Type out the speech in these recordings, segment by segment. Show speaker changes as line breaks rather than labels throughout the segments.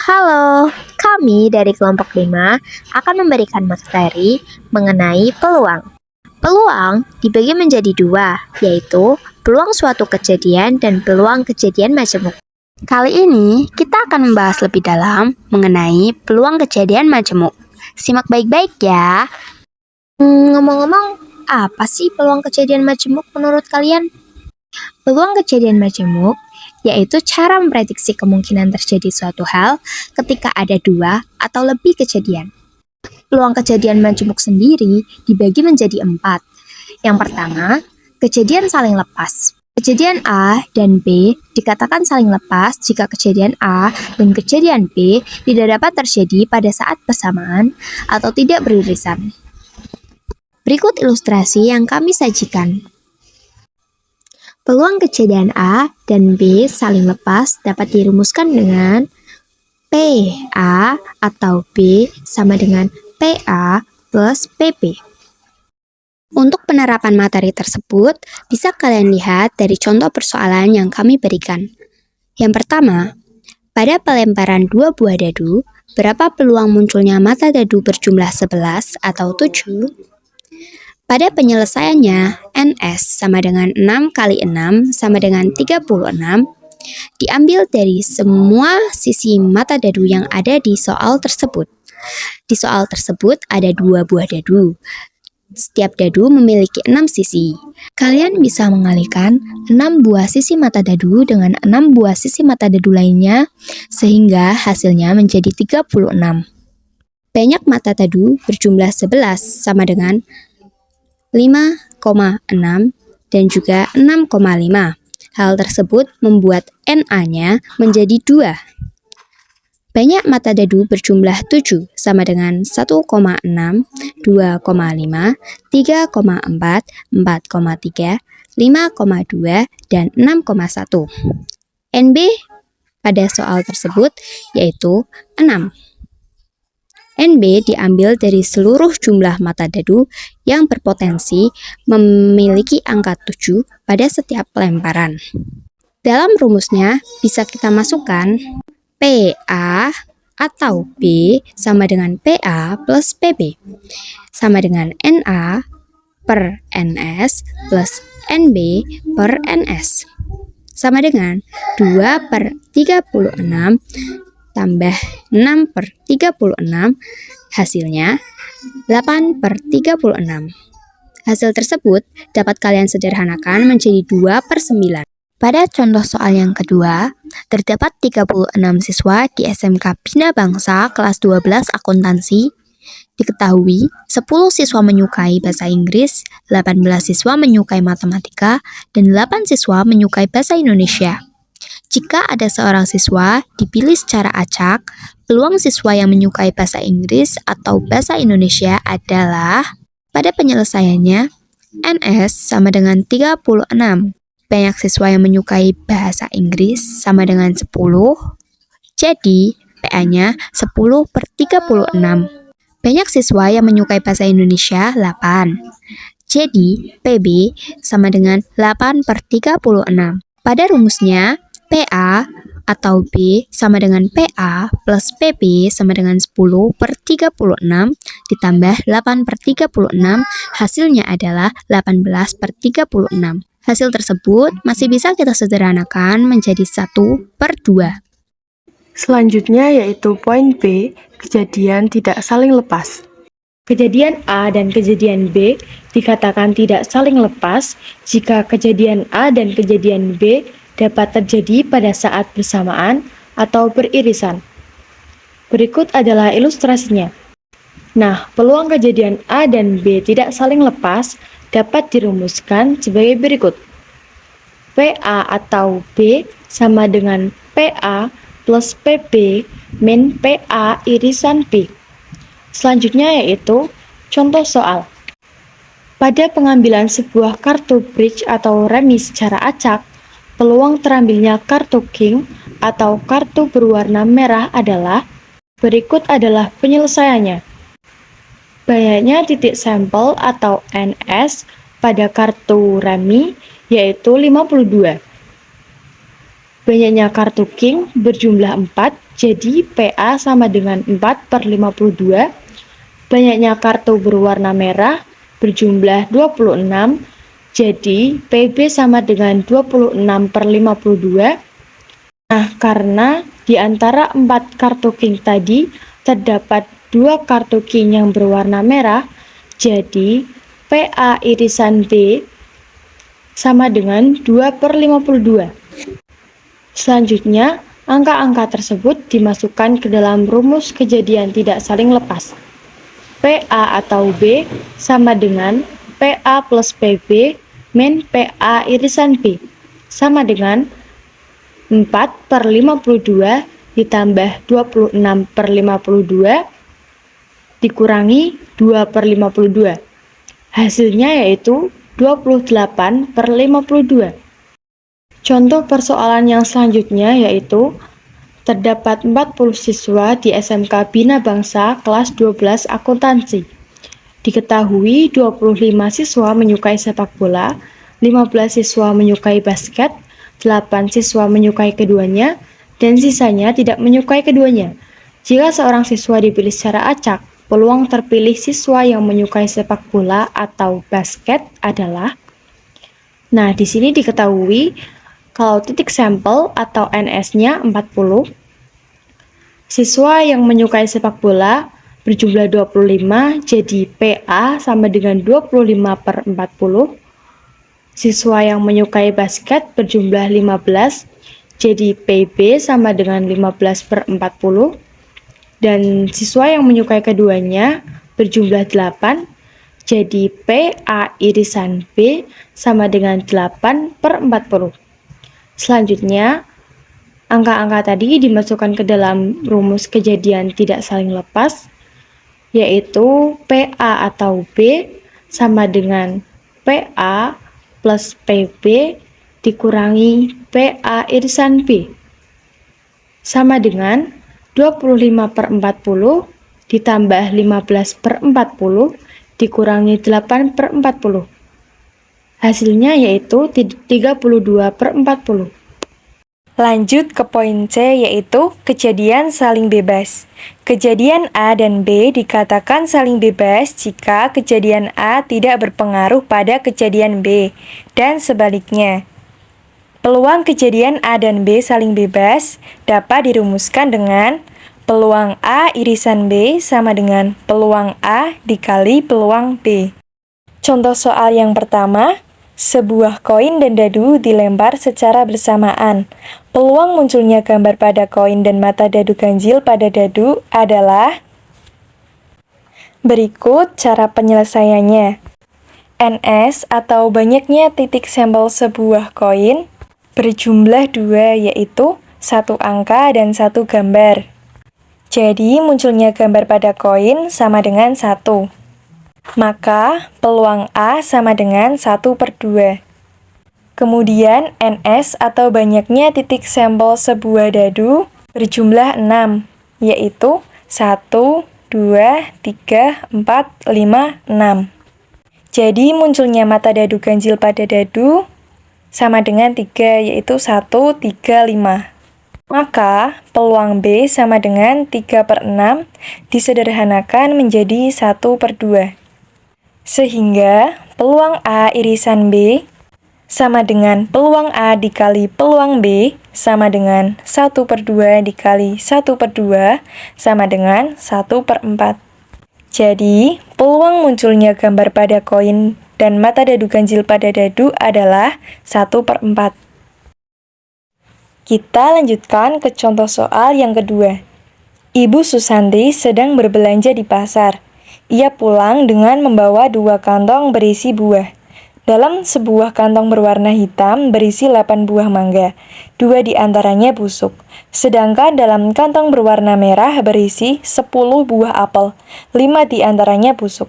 Halo, kami dari kelompok 5 akan memberikan materi mengenai peluang. Peluang dibagi menjadi dua, yaitu peluang suatu kejadian dan peluang kejadian majemuk.
Kali ini kita akan membahas lebih dalam mengenai peluang kejadian majemuk. Simak baik-baik ya.
Ngomong-ngomong, apa sih peluang kejadian majemuk menurut kalian? Peluang kejadian majemuk yaitu cara memprediksi kemungkinan terjadi suatu hal ketika ada dua atau lebih kejadian. Peluang kejadian majemuk sendiri dibagi menjadi 4. Yang pertama, kejadian saling lepas. Kejadian A dan B dikatakan saling lepas jika kejadian A dan kejadian B tidak dapat terjadi pada saat bersamaan atau tidak beririsan. Berikut ilustrasi yang kami sajikan. Peluang kejadian A dan B saling lepas dapat dirumuskan dengan PA atau B sama dengan PA plus PP.
Untuk penerapan materi tersebut, bisa kalian lihat dari contoh persoalan yang kami berikan. Yang pertama, pada pelemparan 2 buah dadu, berapa peluang munculnya mata dadu berjumlah 11 atau 7? Pada penyelesaiannya, NS sama dengan 6 kali 6 sama dengan 36, diambil dari semua sisi mata dadu yang ada di soal tersebut. Di soal tersebut ada 2 buah dadu. Setiap dadu memiliki 6 sisi. Kalian bisa mengalihkan 6 buah sisi mata dadu dengan 6 buah sisi mata dadu lainnya, sehingga hasilnya menjadi 36. Banyak mata dadu berjumlah 11 sama dengan 5,6 dan juga 6,5. Hal tersebut membuat NA-nya menjadi 2. Banyak mata dadu berjumlah 7 sama dengan 1,6, 2,5, 3,4, 4,3, 5,2, dan 6,1. NB pada soal tersebut yaitu 6. NB diambil dari seluruh jumlah mata dadu yang berpotensi memiliki angka 7 pada setiap pelemparan. Dalam rumusnya bisa kita masukkan PA atau B sama dengan PA plus PB sama dengan NA per NS plus NB per NS sama dengan 2 per 36 tambah 6 per 36, hasilnya 8 per 36. Hasil tersebut dapat kalian sederhanakan menjadi 2 per 9. Pada contoh soal yang kedua, terdapat 36 siswa di SMK Bina Bangsa kelas 12 akuntansi. Diketahui 10 siswa menyukai bahasa Inggris, 18 siswa menyukai matematika, dan 8 siswa menyukai bahasa Indonesia. Jika ada seorang siswa dipilih secara acak, peluang siswa yang menyukai bahasa Inggris atau bahasa Indonesia adalah pada penyelesaiannya NS sama dengan 36. Banyak siswa yang menyukai bahasa Inggris sama dengan 10, jadi PA-nya 10 per 36. Banyak siswa yang menyukai bahasa Indonesia 8, jadi PB sama dengan 8 per 36. Pada rumusnya, PA atau B sama dengan PA plus PB sama dengan 10 per 36 ditambah 8 per 36, hasilnya adalah 18 per 36. Hasil tersebut masih bisa kita sederhanakan menjadi 1 per 2.
Selanjutnya yaitu poin B, kejadian tidak saling lepas. Kejadian A dan kejadian B dikatakan tidak saling lepas jika kejadian A dan kejadian B dapat terjadi pada saat bersamaan atau beririsan. Berikut adalah ilustrasinya. Nah, peluang kejadian A dan B tidak saling lepas dapat dirumuskan sebagai berikut. PA atau B sama dengan PA plus PB min PA irisan B. Selanjutnya yaitu contoh soal. Pada pengambilan sebuah kartu bridge atau remi secara acak, peluang terambilnya kartu king atau kartu berwarna merah adalah berikut adalah penyelesaiannya. Banyaknya titik sampel atau NS pada kartu remi yaitu 52. Banyaknya kartu king berjumlah 4, jadi PA sama dengan 4/52. Banyaknya kartu berwarna merah berjumlah 26, jadi PB sama dengan 26/52. Nah, karena di antara 4 kartu king tadi terdapat 2 kartu king yang berwarna merah, jadi PA irisan B sama dengan 2/52. Selanjutnya, angka-angka tersebut dimasukkan ke dalam rumus kejadian tidak saling lepas. PA atau B sama dengan PA plus PB min PA irisan B sama dengan 4/52 ditambah 26/52 dikurangi 2/52. Hasilnya yaitu 28/52. Contoh persoalan yang selanjutnya yaitu terdapat 40 siswa di SMK Bina Bangsa kelas 12 akuntansi. Diketahui 25 siswa menyukai sepak bola, 15 siswa menyukai basket, 8 siswa menyukai keduanya, dan sisanya tidak menyukai keduanya. Jika seorang siswa dipilih secara acak, peluang terpilih siswa yang menyukai sepak bola atau basket adalah. Nah, di sini diketahui kalau titik sampel atau NS-nya 40, siswa yang menyukai sepak bola berjumlah 25, jadi PA sama dengan 25/40. Siswa yang menyukai basket berjumlah 15, jadi PB sama dengan 15/40. Dan siswa yang menyukai keduanya berjumlah 8, jadi PA irisan B sama dengan 8/40. Selanjutnya, angka-angka tadi dimasukkan ke dalam rumus kejadian tidak saling lepas, yaitu PA atau B sama dengan PA plus PB dikurangi PA irisan B sama dengan 25/40 ditambah 15/40 dikurangi 8/40. Hasilnya yaitu 32/40.
Lanjut ke poin C, yaitu kejadian saling bebas. Kejadian A dan B dikatakan saling bebas jika kejadian A tidak berpengaruh pada kejadian B, dan sebaliknya. Peluang kejadian A dan B saling bebas dapat dirumuskan dengan peluang A irisan B sama dengan peluang A dikali peluang B. Contoh soal yang pertama, sebuah koin dan dadu dilempar secara bersamaan. Peluang munculnya gambar pada koin dan mata dadu ganjil pada dadu adalah berikut cara penyelesaiannya. NS atau banyaknya titik sampel sebuah koin berjumlah 2, yaitu 1 angka dan 1 gambar. Jadi munculnya gambar pada koin sama dengan 1. Maka peluang A sama dengan 1/2. Kemudian NS atau banyaknya titik sampel sebuah dadu berjumlah 6, yaitu 1, 2, 3, 4, 5, 6. Jadi munculnya mata dadu ganjil pada dadu sama dengan 3, yaitu 1, 3, 5. Maka peluang B sama dengan 3/6 disederhanakan menjadi 1/2. Sehingga peluang A irisan B sama dengan peluang A dikali peluang B sama dengan 1/2 dikali 1/2 sama dengan 1/4. Jadi, peluang munculnya gambar pada koin dan mata dadu ganjil pada dadu adalah 1/4. Kita lanjutkan ke contoh soal yang kedua. Ibu Susanti sedang berbelanja di pasar. Ia pulang dengan membawa 2 kantong berisi buah. Dalam sebuah kantong berwarna hitam berisi 8 buah mangga. 2 di antaranya busuk. Sedangkan dalam kantong berwarna merah berisi 10 buah apel. 5 di antaranya busuk.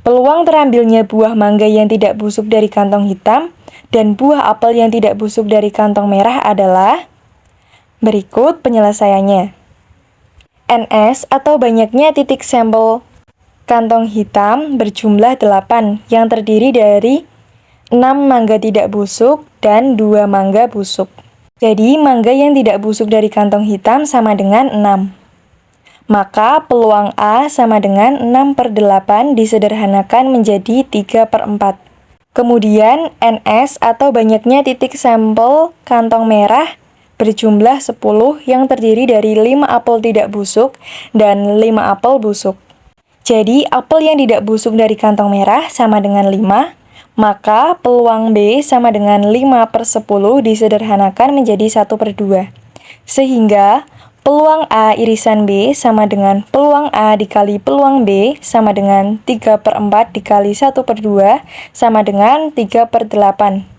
Peluang terambilnya buah mangga yang tidak busuk dari kantong hitam dan buah apel yang tidak busuk dari kantong merah adalah berikut penyelesaiannya. NS atau banyaknya titik sampel kantong hitam berjumlah 8 yang terdiri dari 6 mangga tidak busuk dan 2 mangga busuk. Jadi, mangga yang tidak busuk dari kantong hitam sama dengan 6. Maka peluang A sama dengan 6/8 disederhanakan menjadi 3/4. Kemudian NS atau banyaknya titik sampel kantong merah berjumlah 10 yang terdiri dari 5 apel tidak busuk dan 5 apel busuk. Jadi apel yang tidak busuk dari kantong merah sama dengan 5, maka peluang B sama dengan 5/10 disederhanakan menjadi 1/2. Sehingga peluang A irisan B sama dengan peluang A dikali peluang B sama dengan 3/4 dikali 1/2 sama dengan 3/8.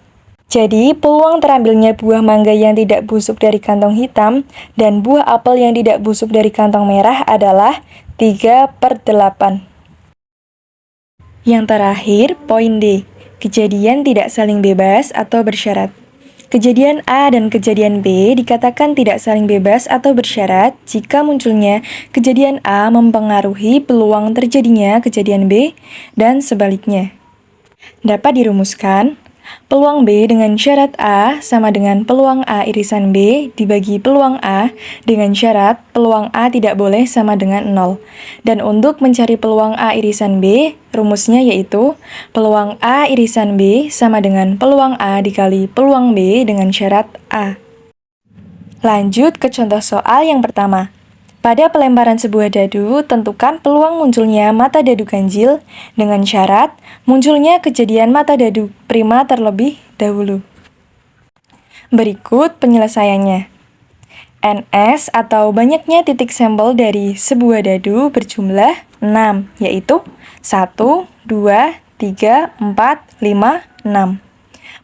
Jadi, peluang terambilnya buah mangga yang tidak busuk dari kantong hitam dan buah apel yang tidak busuk dari kantong merah adalah 3/8. Yang terakhir, poin D. Kejadian tidak saling bebas atau bersyarat. Kejadian A dan kejadian B dikatakan tidak saling bebas atau bersyarat jika munculnya kejadian A mempengaruhi peluang terjadinya kejadian B dan sebaliknya. Dapat dirumuskan, peluang B dengan syarat A sama dengan peluang A irisan B dibagi peluang A dengan syarat peluang A tidak boleh sama dengan 0. Dan untuk mencari peluang A irisan B, rumusnya yaitu peluang A irisan B sama dengan peluang A dikali peluang B dengan syarat A. Lanjut ke contoh soal yang pertama. Pada pelemparan sebuah dadu, tentukan peluang munculnya mata dadu ganjil dengan syarat munculnya kejadian mata dadu prima terlebih dahulu. Berikut penyelesaiannya. NS atau banyaknya titik sampel dari sebuah dadu berjumlah 6, yaitu 1, 2, 3, 4, 5, 6.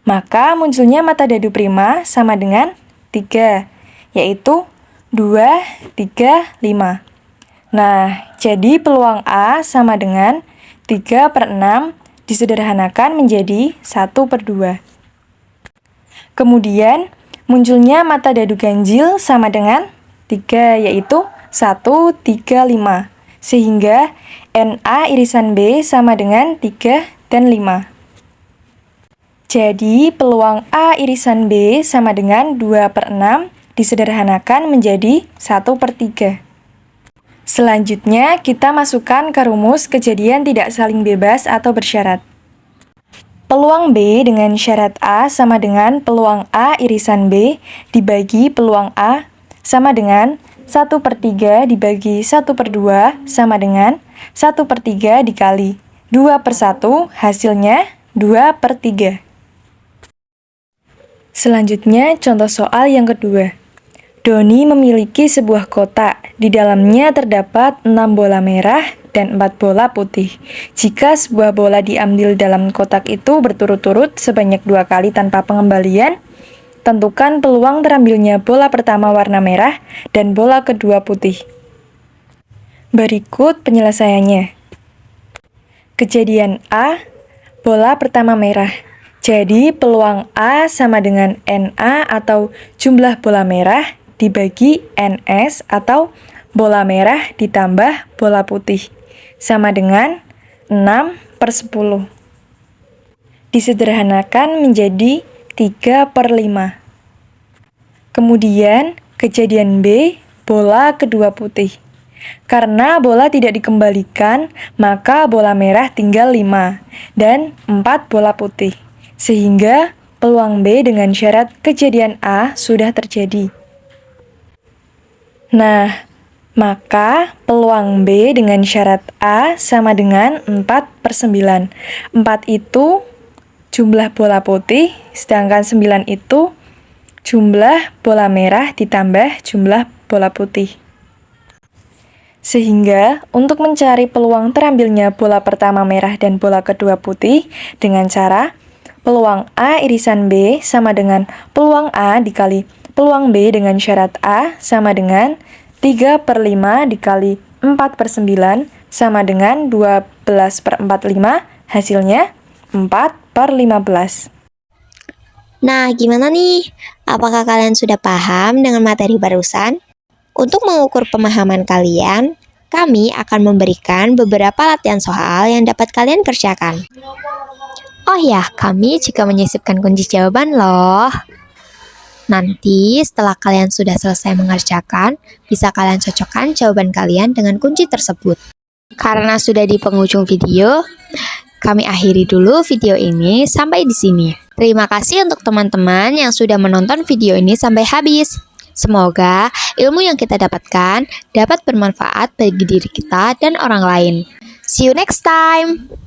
Maka munculnya mata dadu prima sama dengan 3, yaitu 2, 3, 5. Nah, jadi peluang A sama dengan 3/6 disederhanakan menjadi 1/2. Kemudian, munculnya mata dadu ganjil sama dengan 3, yaitu 1, 3, 5. Sehingga NA irisan B sama dengan 3 dan 5. Jadi, peluang A irisan B sama dengan 2/6 disederhanakan menjadi 1/3. Selanjutnya, kita masukkan ke rumus kejadian tidak saling bebas atau bersyarat. Peluang B dengan syarat A sama dengan peluang A irisan B dibagi peluang A sama dengan 1/3 dibagi 1/2 sama dengan 1/3 dikali 2/1, hasilnya 2/3. Selanjutnya, contoh soal yang kedua. Doni memiliki sebuah kotak. Di dalamnya terdapat 6 bola merah dan 4 bola putih. Jika sebuah bola diambil dalam kotak itu berturut-turut sebanyak 2 kali tanpa pengembalian, tentukan peluang terambilnya bola pertama warna merah dan bola kedua putih. Berikut penyelesaiannya. Kejadian A, bola pertama merah. Jadi peluang A sama dengan NA atau jumlah bola merah dibagi NS atau bola merah ditambah bola putih sama dengan 6/10. Disederhanakan menjadi 3/5. Kemudian kejadian B, bola kedua putih. Karena bola tidak dikembalikan, maka bola merah tinggal 5 dan 4 bola putih. Sehingga peluang B dengan syarat kejadian A sudah terjadi. Nah, maka peluang B dengan syarat A sama dengan 4/9. 4 itu jumlah bola putih, sedangkan 9 itu jumlah bola merah ditambah jumlah bola putih. Sehingga, untuk mencari peluang terambilnya bola pertama merah dan bola kedua putih dengan cara peluang A irisan B sama dengan peluang A dikali peluang B dengan syarat A sama dengan 3/5 dikali 4/9 sama dengan 12/45, hasilnya 4/15.
Nah, gimana nih? Apakah kalian sudah paham dengan materi barusan? Untuk mengukur pemahaman kalian, kami akan memberikan beberapa latihan soal yang dapat kalian kerjakan. Oh ya, kami juga menyisipkan kunci jawaban loh. Nanti setelah kalian sudah selesai mengerjakan, bisa kalian cocokkan jawaban kalian dengan kunci tersebut. Karena sudah di penghujung video, kami akhiri dulu video ini sampai di sini. Terima kasih untuk teman-teman yang sudah menonton video ini sampai habis. Semoga ilmu yang kita dapatkan dapat bermanfaat bagi diri kita dan orang lain. See you next time!